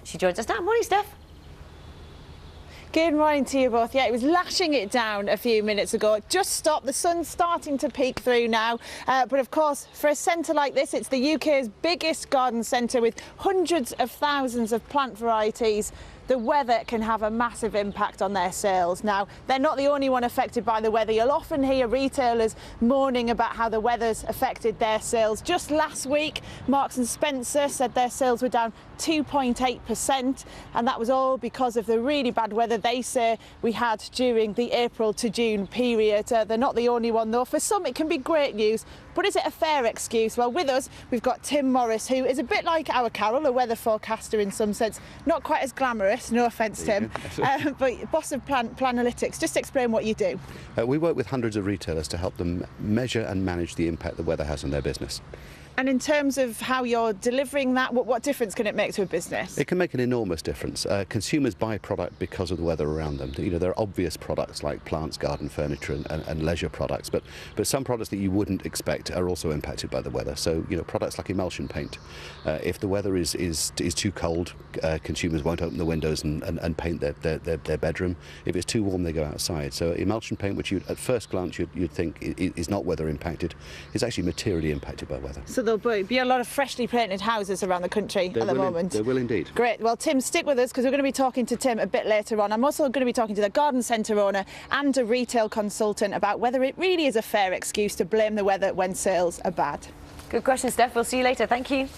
She joins us now. Morning, Steph. Good morning to you both. Yeah, it was lashing it down a few minutes ago. It just stopped. The sun's starting to peek through now. But of course, for a centre like this, it's the UK's biggest garden centre with hundreds of thousands of plant varieties. The weather can have a massive impact on their sales. Now, they're not the only one affected by the weather. You'll often hear retailers moaning about how the weather's affected their sales. Just last week, Marks and Spencer said their sales were down 2.8%, and that was all because of the really bad weather they say we had during the April to June period. They're not the only one though. For some it can be great news, but is it a fair excuse? Well, with us we've got Tim Morris, who is a bit like our Carol, a weather forecaster in some sense, not quite as glamorous, no offence Tim, but boss of Planalytics. Just explain what you do. We work with hundreds of retailers to help them measure and manage the impact the weather has on their business. And in terms of how you're delivering that, what difference can it make to a business? It can make an enormous difference. Consumers buy product because of the weather around them. You know, there are obvious products like plants, garden furniture and leisure products, but some products that you wouldn't expect are also impacted by the weather. So, you know, products like emulsion paint. If the weather is too cold, consumers won't open the windows and paint their bedroom. If it's too warm, they go outside. So emulsion paint, which at first glance you'd think is not weather impacted, is actually materially impacted by weather. So there'll be a lot of freshly painted houses around the country at the moment. There will indeed. Great. Well, Tim, stick with us because we're going to be talking to Tim a bit later on. I'm also going to be talking to the garden centre owner and a retail consultant about whether it really is a fair excuse to blame the weather when sales are bad. Good question, Steph. We'll see you later. Thank you.